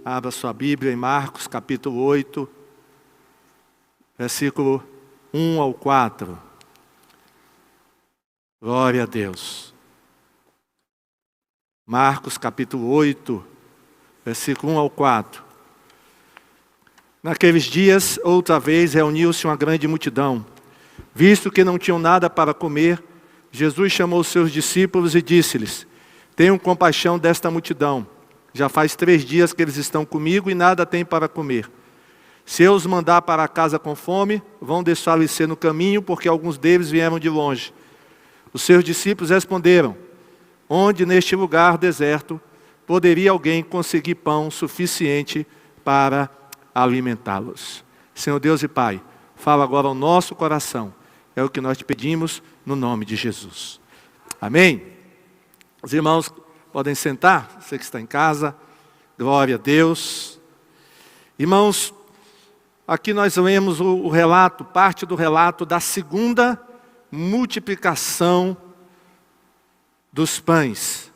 abra sua Bíblia em Marcos capítulo 8, versículo 1 ao 4. Glória a Deus. Marcos capítulo 8, versículo 1 ao 4. Naqueles dias, outra vez, reuniu-se uma grande multidão. Visto que não tinham nada para comer, Jesus chamou os seus discípulos e disse-lhes: tenham compaixão desta multidão. Já faz 3 dias que eles estão comigo e nada têm para comer. Se eu os mandar para casa com fome, vão desfalecer no caminho, porque alguns deles vieram de longe. Os seus discípulos responderam: onde neste lugar deserto poderia alguém conseguir pão suficiente para alimentá-los? Senhor Deus e Pai, fala agora ao nosso coração. É o que nós te pedimos no nome de Jesus. Amém? Os irmãos podem sentar, você que está em casa. Glória a Deus. Irmãos, aqui nós lemos o relato, parte do relato da segunda multiplicação dos pães,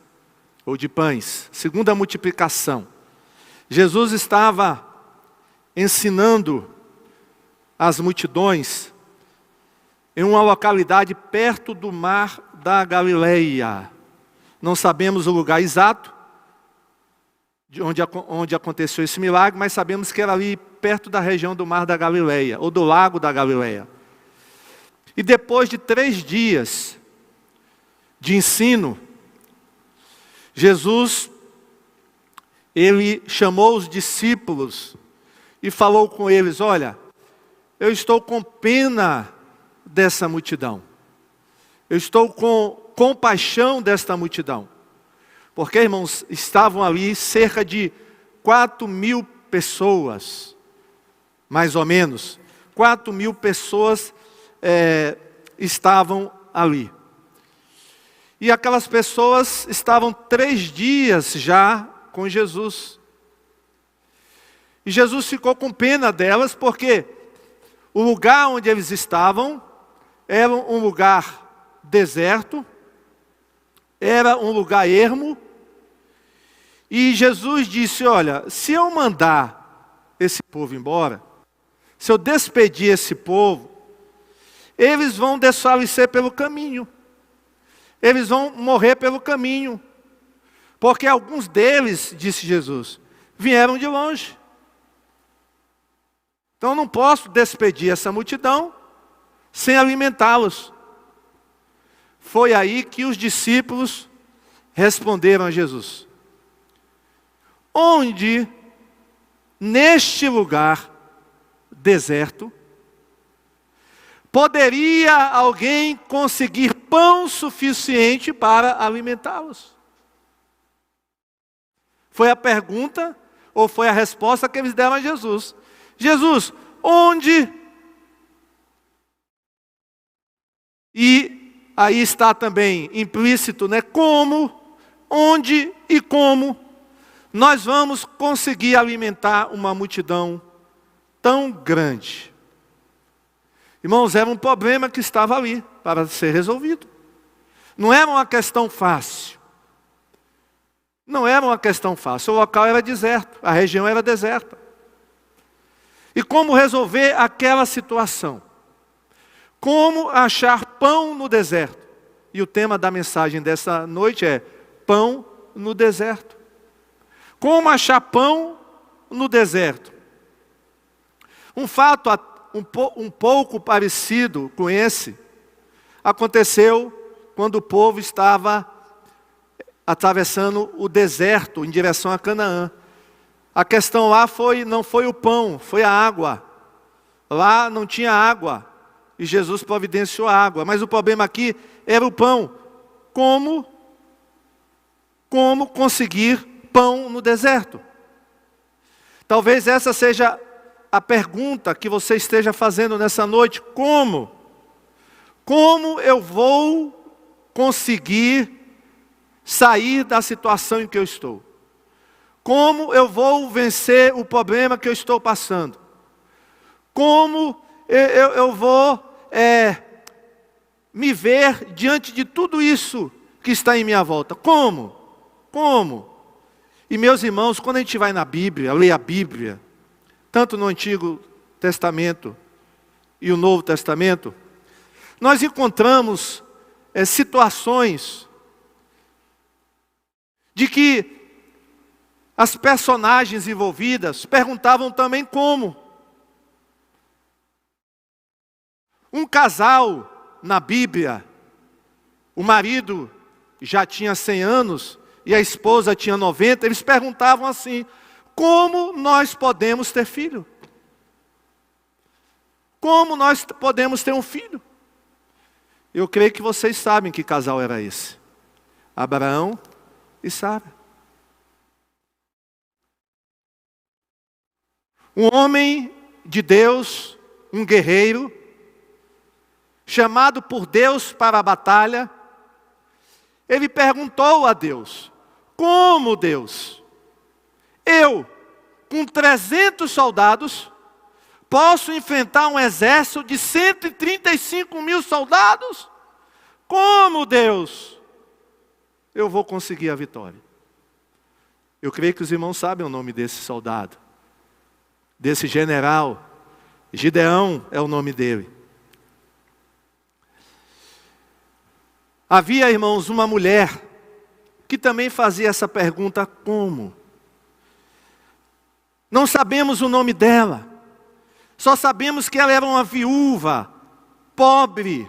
ou de pães. Segunda multiplicação. Jesus estava ensinando as multidões em uma localidade perto do mar da Galileia. Não sabemos o lugar exato de onde aconteceu esse milagre, mas sabemos que era ali perto da região do mar da Galileia, ou do lago da Galileia. E depois de 3 dias de ensino, Jesus, ele chamou os discípulos e falou com eles: olha, eu estou com pena dessa multidão. Eu estou com compaixão desta multidão. Porque, irmãos, estavam ali cerca de 4.000 pessoas, mais ou menos. 4.000 pessoas estavam ali. E aquelas pessoas estavam 3 dias já com Jesus. E Jesus ficou com pena delas, porque o lugar onde eles estavam era um lugar deserto, era um lugar ermo. E Jesus disse: olha, se eu mandar esse povo embora, se eu despedir esse povo, eles vão desfalecer pelo caminho. Eles vão morrer pelo caminho. Porque alguns deles, disse Jesus, vieram de longe. Então eu não posso despedir essa multidão sem alimentá-los. Foi aí que os discípulos responderam a Jesus: onde neste lugar deserto poderia alguém conseguir pão suficiente para alimentá-los? Foi a pergunta, ou foi a resposta que eles deram a Jesus. Jesus, onde? E aí está também implícito, né? Como, onde e como nós vamos conseguir alimentar uma multidão tão grande? Irmãos, era um problema que estava ali para ser resolvido. Não era uma questão fácil. Não era uma questão fácil. O local era deserto, a região era deserta. E como resolver aquela situação? Como achar pão no deserto? E o tema da mensagem dessa noite é pão no deserto. Como achar pão no deserto? Um fato um pouco parecido com esse aconteceu quando o povo estava atravessando o deserto em direção a Canaã. A questão lá não foi o pão, foi a água. Lá não tinha água e Jesus providenciou a água. Mas o problema aqui era o pão. Como conseguir pão no deserto? Talvez essa seja a pergunta que você esteja fazendo nessa noite: como? Como eu vou conseguir sair da situação em que eu estou? Como eu vou vencer o problema que eu estou passando? Como eu vou me ver diante de tudo isso que está em minha volta? Como? E meus irmãos, quando a gente vai na Bíblia, lê a Bíblia, tanto no Antigo Testamento e o Novo Testamento, nós encontramos situações de que as personagens envolvidas perguntavam também como. Um casal na Bíblia, o marido já tinha 100 anos e a esposa tinha 90, eles perguntavam assim: como nós podemos ter filho? Como nós podemos ter um filho? Eu creio que vocês sabem que casal era esse. Abraão e Sara. Um homem de Deus, um guerreiro, chamado por Deus para a batalha, ele perguntou a Deus: como Deus? Eu, com 300 soldados, posso enfrentar um exército de 135 mil soldados? Como Deus? Eu vou conseguir a vitória. Eu creio que os irmãos sabem o nome desse soldado, desse general. Gideão é o nome dele. Havia, irmãos, uma mulher que também fazia essa pergunta: como? Não sabemos o nome dela. Só sabemos que ela era uma viúva, pobre,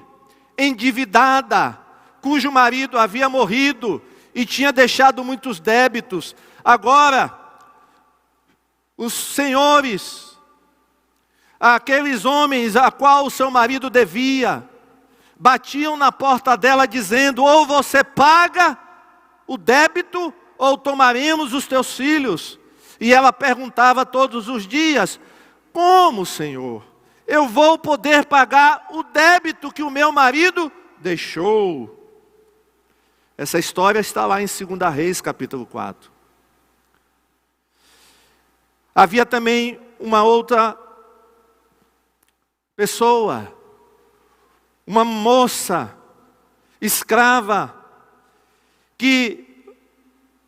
endividada, cujo marido havia morrido e tinha deixado muitos débitos. Agora, os senhores, aqueles homens a qual o seu marido devia, batiam na porta dela dizendo: ou você paga o débito, ou tomaremos os teus filhos. E ela perguntava todos os dias: como, Senhor, eu vou poder pagar o débito que o meu marido deixou? Essa história está lá em 2 Reis, capítulo 4. Havia também uma outra pessoa, uma moça escrava, que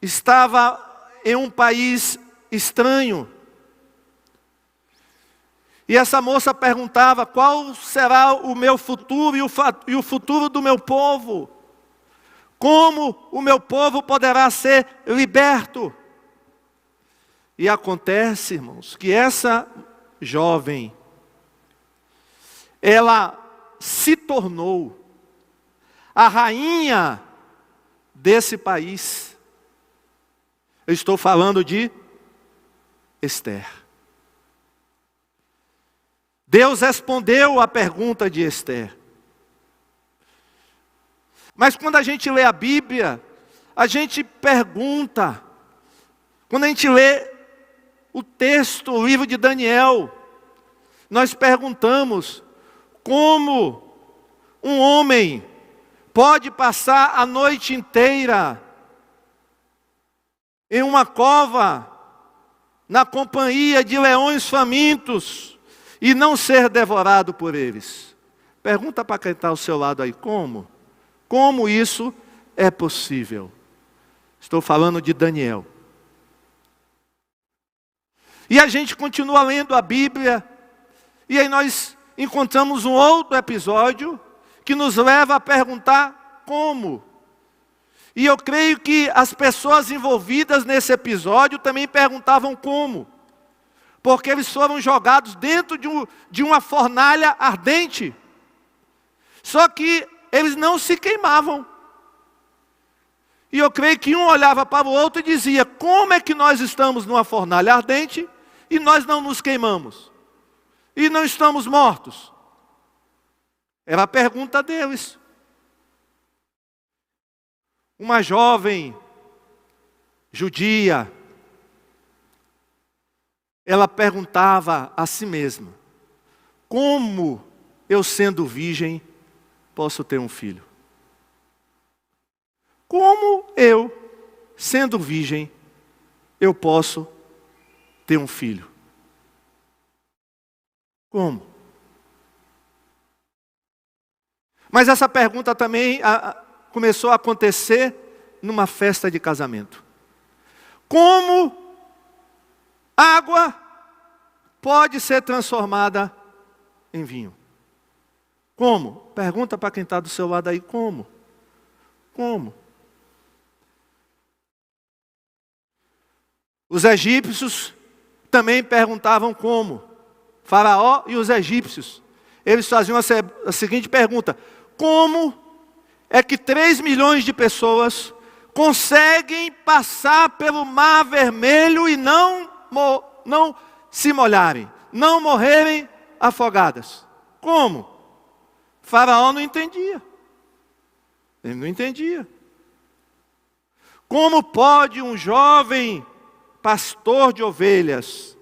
estava em um país estranho. E essa moça perguntava: qual será o meu futuro e o futuro do meu povo? Como o meu povo poderá ser liberto? E acontece, irmãos, que essa jovem, ela se tornou a rainha desse país. Eu estou falando de Esther. Deus respondeu à pergunta de Esther. Mas quando a gente lê a Bíblia, a gente pergunta. Quando a gente lê o texto, o livro de Daniel, nós perguntamos: como um homem pode passar a noite inteira em uma cova, na companhia de leões famintos, e não ser devorado por eles? Pergunta para quem está ao seu lado aí: como? Como isso é possível? Estou falando de Daniel. E a gente continua lendo a Bíblia, e aí nós encontramos um outro episódio que nos leva a perguntar como. E eu creio que as pessoas envolvidas nesse episódio também perguntavam como. Porque eles foram jogados dentro de uma fornalha ardente. Só que eles não se queimavam. E eu creio que um olhava para o outro e dizia: como é que nós estamos numa fornalha ardente e nós não nos queimamos? E não estamos mortos? Era a pergunta deles. Uma jovem judia, ela perguntava a si mesma: como eu, sendo virgem, posso ter um filho? Como eu, sendo virgem, eu posso ter um filho? Como? Mas essa pergunta também começou a acontecer numa festa de casamento. Como água pode ser transformada em vinho? Como? Pergunta para quem está do seu lado aí, como? Como? Os egípcios também perguntavam como. Faraó e os egípcios. Eles faziam a seguinte pergunta: como é que 3 milhões de pessoas conseguem passar pelo Mar Vermelho e não se molharem, não morrerem afogadas? Como? Faraó não entendia. Ele não entendia. Como pode um jovem pastor de ovelhas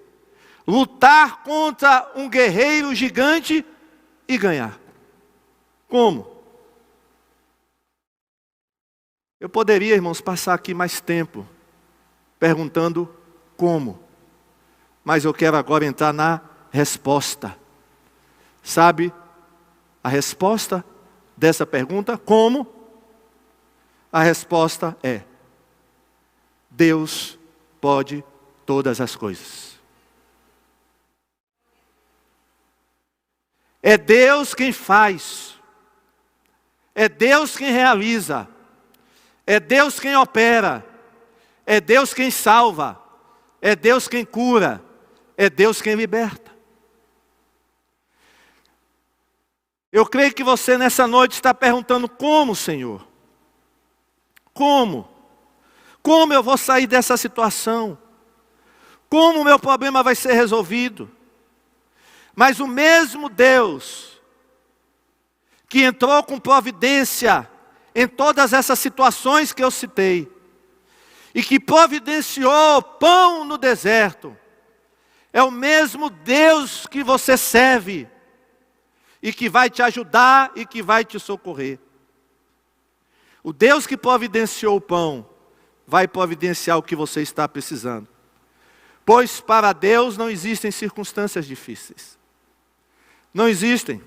lutar contra um guerreiro gigante e ganhar? Como? Eu poderia, irmãos, passar aqui mais tempo perguntando como, mas eu quero agora entrar na resposta. Sabe a resposta dessa pergunta? Como? A resposta é: Deus pode todas as coisas. É Deus quem faz. É Deus quem realiza. É Deus quem opera. É Deus quem salva. É Deus quem cura. É Deus quem liberta. Eu creio que você nessa noite está perguntando: como, Senhor? Como? Como eu vou sair dessa situação? Como o meu problema vai ser resolvido? Mas o mesmo Deus que entrou com providência em todas essas situações que eu citei, e que providenciou pão no deserto, é o mesmo Deus que você serve, e que vai te ajudar e que vai te socorrer. O Deus que providenciou o pão, vai providenciar o que você está precisando. Pois para Deus não existem circunstâncias difíceis. Não existem.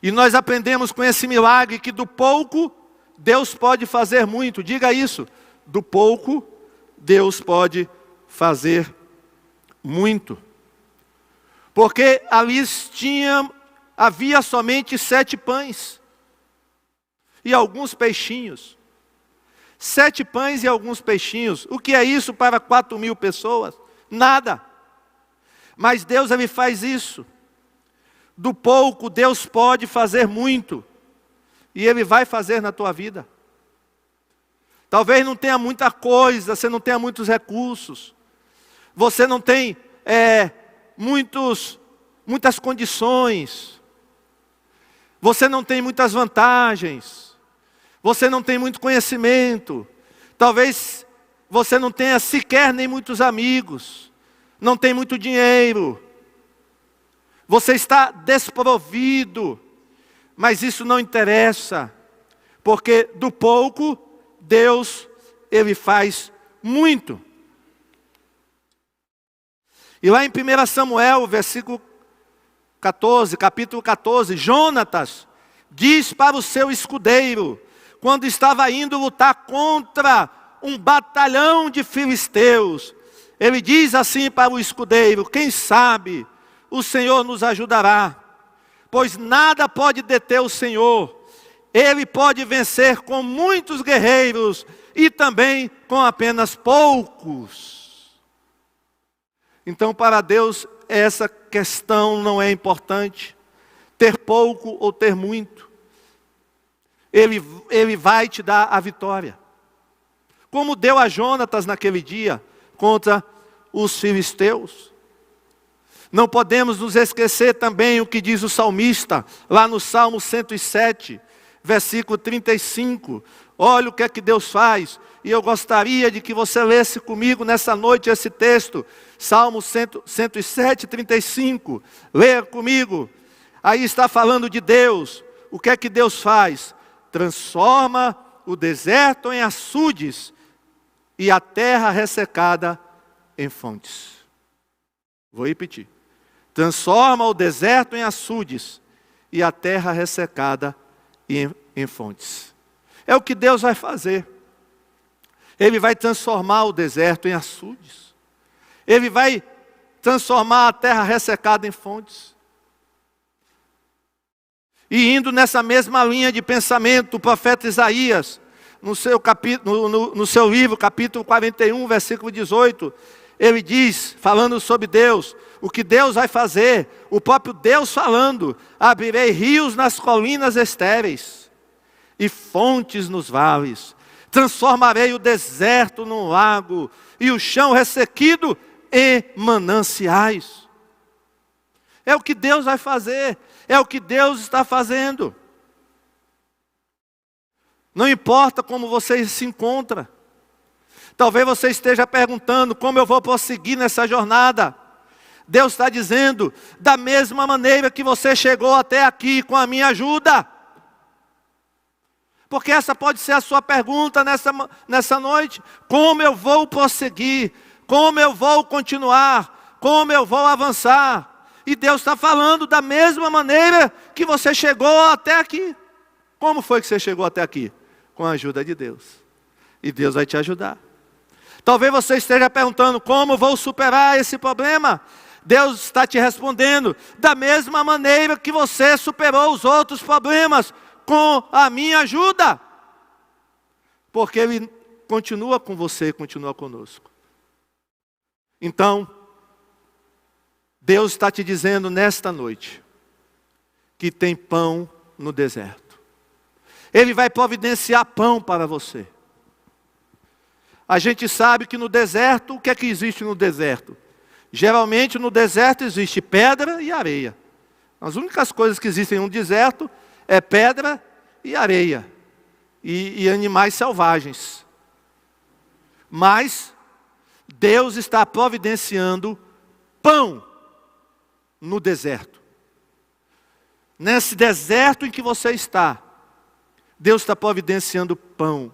E nós aprendemos com esse milagre que do pouco, Deus pode fazer muito. Diga isso. Do pouco, Deus pode fazer muito. Porque ali havia somente 7 pães e alguns peixinhos. 7 pães e alguns peixinhos. O que é isso para 4.000 pessoas? Nada. Mas Deus, Ele faz isso. Do pouco, Deus pode fazer muito. E Ele vai fazer na tua vida. Talvez não tenha muita coisa, você não tenha muitos recursos. Você não tem muitas condições. Você não tem muitas vantagens. Você não tem muito conhecimento. Talvez você não tenha sequer nem muitos amigos. Não tem muito dinheiro. Você está desprovido. Mas isso não interessa. Porque do pouco, Deus, Ele faz muito. E lá em 1 Samuel, capítulo 14, Jonatas diz para o seu escudeiro, quando estava indo lutar contra um batalhão de filisteus, ele diz assim para o escudeiro: quem sabe o Senhor nos ajudará, pois nada pode deter o Senhor. Ele pode vencer com muitos guerreiros e também com apenas poucos. Então, para Deus, essa questão não é importante. Ter pouco ou ter muito. Ele vai te dar a vitória. Como deu a Jonatas naquele dia contra os filisteus. Não podemos nos esquecer também o que diz o salmista, lá no Salmo 107, versículo 35. Olha o que é que Deus faz. E eu gostaria de que você lesse comigo nessa noite esse texto. Salmo 107, 35. Leia comigo. Aí está falando de Deus. O que é que Deus faz? Transforma o deserto em açudes e a terra ressecada em fontes. Vou repetir. Transforma o deserto em açudes e a terra ressecada em fontes. É o que Deus vai fazer. Ele vai transformar o deserto em açudes. Ele vai transformar a terra ressecada em fontes. E indo nessa mesma linha de pensamento, o profeta Isaías, no seu livro, capítulo 41, versículo 18, ele diz, falando sobre Deus, o que Deus vai fazer, o próprio Deus falando: abrirei rios nas colinas estéreis e fontes nos vales, transformarei o deserto num lago e o chão ressequido em mananciais. É o que Deus vai fazer, é o que Deus está fazendo. Não importa como você se encontra. Talvez você esteja perguntando: como eu vou prosseguir nessa jornada? Deus está dizendo: da mesma maneira que você chegou até aqui, com a minha ajuda. Porque essa pode ser a sua pergunta nessa noite. Como eu vou prosseguir? Como eu vou continuar? Como eu vou avançar? E Deus está falando: da mesma maneira que você chegou até aqui. Como foi que você chegou até aqui? Com a ajuda de Deus. E Deus vai te ajudar. Talvez você esteja perguntando: como vou superar esse problema? Deus está te respondendo: da mesma maneira que você superou os outros problemas, com a minha ajuda. Porque Ele continua com você, continua conosco. Então, Deus está te dizendo nesta noite que tem pão no deserto. Ele vai providenciar pão para você. A gente sabe que no deserto, o que é que existe no deserto? Geralmente no deserto existe pedra e areia. As únicas coisas que existem no deserto é pedra e areia. E animais selvagens. Mas Deus está providenciando pão no deserto. Nesse deserto em que você está, Deus está providenciando pão.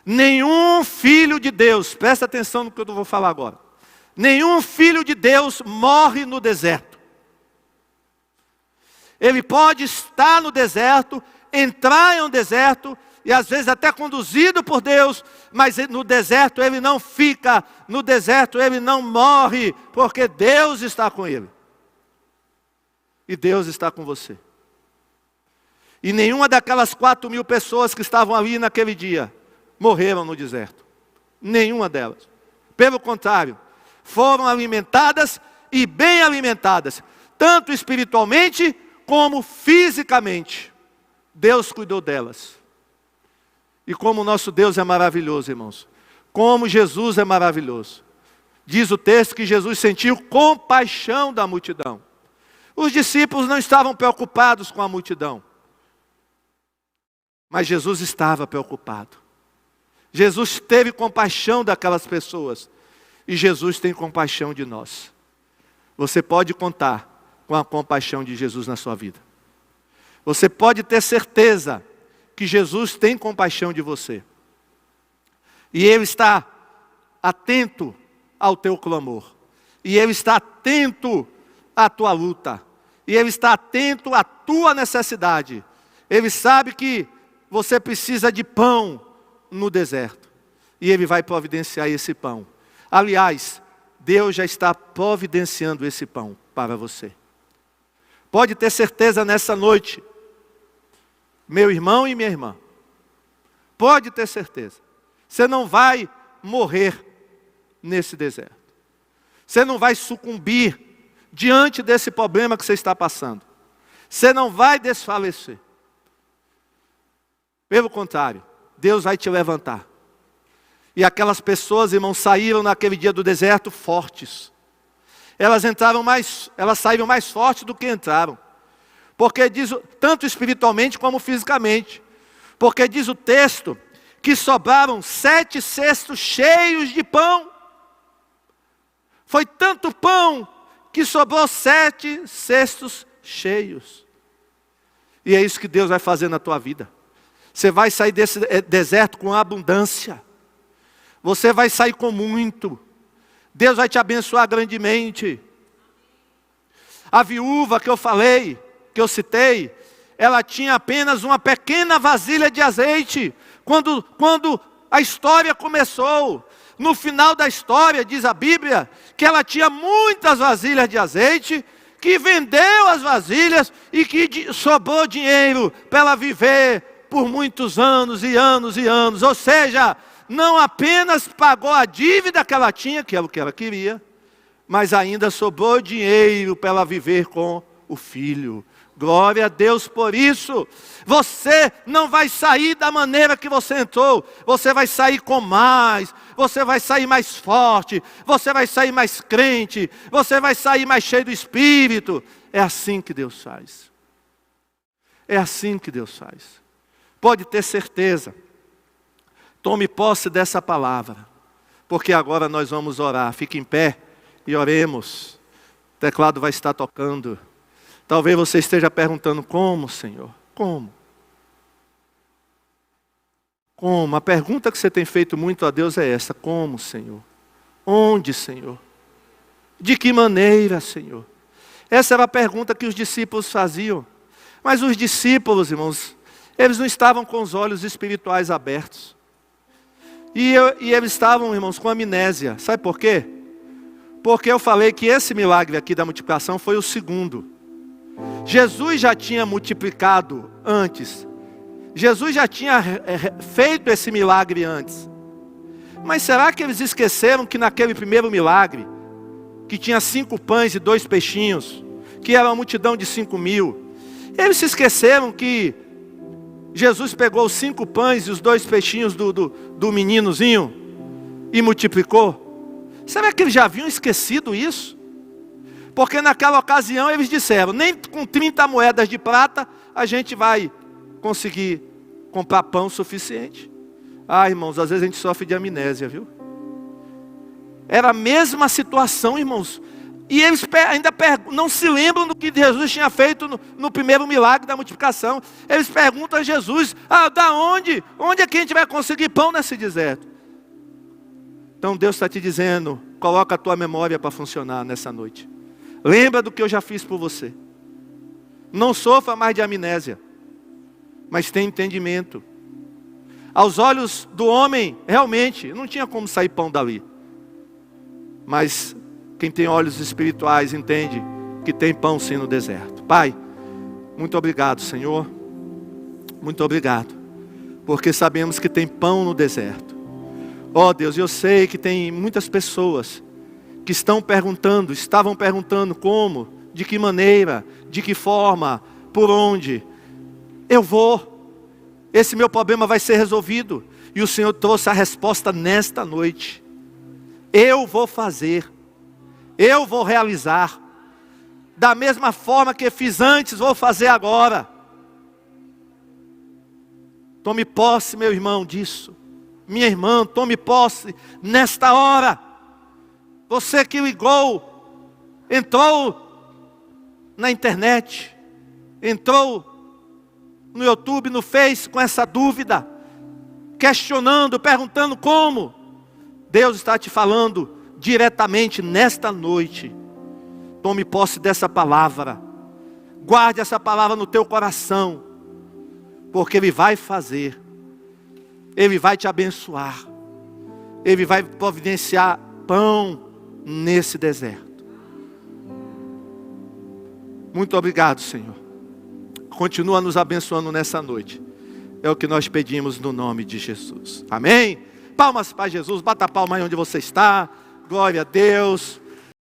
Nenhum filho de Deus, presta atenção no que eu vou falar agora. Nenhum filho de Deus morre no deserto. Ele pode estar no deserto, entrar em um deserto, e às vezes até conduzido por Deus, mas no deserto ele não fica, no deserto ele não morre, porque Deus está com ele. E Deus está com você. E nenhuma daquelas 4.000 pessoas que estavam ali naquele dia morreram no deserto. Nenhuma delas. Pelo contrário, foram alimentadas e bem alimentadas, tanto espiritualmente como fisicamente. Deus cuidou delas. E como o nosso Deus é maravilhoso, irmãos. Como Jesus é maravilhoso. Diz o texto que Jesus sentiu compaixão da multidão. Os discípulos não estavam preocupados com a multidão. Mas Jesus estava preocupado. Jesus teve compaixão daquelas pessoas. E Jesus tem compaixão de nós. Você pode contar com a compaixão de Jesus na sua vida. Você pode ter certeza que Jesus tem compaixão de você. E Ele está atento ao teu clamor. E Ele está atento à tua luta. E Ele está atento à tua necessidade. Ele sabe que você precisa de pão no deserto. E Ele vai providenciar esse pão. Aliás, Deus já está providenciando esse pão para você. Pode ter certeza nessa noite, meu irmão e minha irmã. Pode ter certeza. Você não vai morrer nesse deserto. Você não vai sucumbir diante desse problema que você está passando. Você não vai desfalecer. Pelo contrário, Deus vai te levantar. E aquelas pessoas, irmãos, saíram naquele dia do deserto fortes. Elas saíram mais fortes do que entraram. Porque diz, tanto espiritualmente como fisicamente. Porque diz o texto que sobraram 7 cestos cheios de pão. Foi tanto pão que sobrou 7 cestos cheios. E é isso que Deus vai fazer na tua vida. Você vai sair desse deserto com abundância. Você vai sair com muito. Deus vai te abençoar grandemente. A viúva que eu falei, que eu citei, ela tinha apenas uma pequena vasilha de azeite. Quando A história começou. No final da história, diz a Bíblia, que ela tinha muitas vasilhas de azeite, que vendeu as vasilhas e que sobrou dinheiro para ela viver por muitos anos e anos e anos. Ou seja, não apenas pagou a dívida que ela tinha, que era o que ela queria, mas ainda sobrou dinheiro para ela viver com o filho. Glória a Deus por isso. Você não vai sair da maneira que você entrou. Você vai sair com mais. Você vai sair mais forte. Você vai sair mais crente. Você vai sair mais cheio do Espírito. É assim que Deus faz. É assim que Deus faz. Pode ter certeza. Tome posse dessa palavra. Porque agora nós vamos orar. Fique em pé e oremos. O teclado vai estar tocando. Talvez você esteja perguntando, como, Senhor? Como? Como? A pergunta que você tem feito muito a Deus é essa. Como, Senhor? Onde, Senhor? De que maneira, Senhor? Essa era a pergunta que os discípulos faziam. Mas os discípulos, irmãos, eles não estavam com os olhos espirituais abertos. E eles estavam, irmãos, com amnésia. Sabe por quê? Porque eu falei que esse milagre aqui da multiplicação foi o segundo. Jesus já tinha multiplicado antes. Jesus já tinha feito esse milagre antes. Mas será que eles esqueceram que naquele primeiro milagre, que tinha 5 pães e 2 peixinhos, que era uma multidão de 5.000, eles se esqueceram que Jesus pegou os 5 pães e os 2 peixinhos do meninozinho e multiplicou? Será que eles já haviam esquecido isso? Porque naquela ocasião eles disseram, nem com 30 moedas de prata a gente vai conseguir comprar pão suficiente. Ah, irmãos, às vezes a gente sofre de amnésia, viu? Era a mesma situação, irmãos. E eles ainda não se lembram do que Jesus tinha feito no primeiro milagre da multiplicação. Eles perguntam a Jesus, da onde? Onde é que a gente vai conseguir pão nesse deserto? Então Deus está te dizendo, coloca a tua memória para funcionar nessa noite. Lembra do que eu já fiz por você. Não sofra mais de amnésia, mas tenha entendimento. Aos olhos do homem, realmente, não tinha como sair pão dali. Mas quem tem olhos espirituais entende que tem pão sim no deserto. Pai, muito obrigado, Senhor. Muito obrigado. Porque sabemos que tem pão no deserto. Ó Deus, eu sei que tem muitas pessoas que estavam perguntando como, de que maneira, de que forma, por onde. Eu vou, esse meu problema vai ser resolvido. E o Senhor trouxe a resposta nesta noite. Eu vou fazer, eu vou realizar. Da mesma forma que fiz antes, vou fazer agora. Tome posse, meu irmão, disso. Minha irmã, tome posse nesta hora. Você que ligou, entrou na internet, entrou no YouTube, no Face, com essa dúvida, questionando, perguntando como. Deus está te falando diretamente nesta noite. Tome posse dessa palavra. Guarde essa palavra no teu coração, porque Ele vai fazer. Ele vai te abençoar. Ele vai providenciar pão nesse deserto. Muito obrigado, Senhor. Continua nos abençoando nessa noite. É o que nós pedimos no nome de Jesus. Amém? Palmas para Jesus. Bata a palma aí onde você está. Glória a Deus.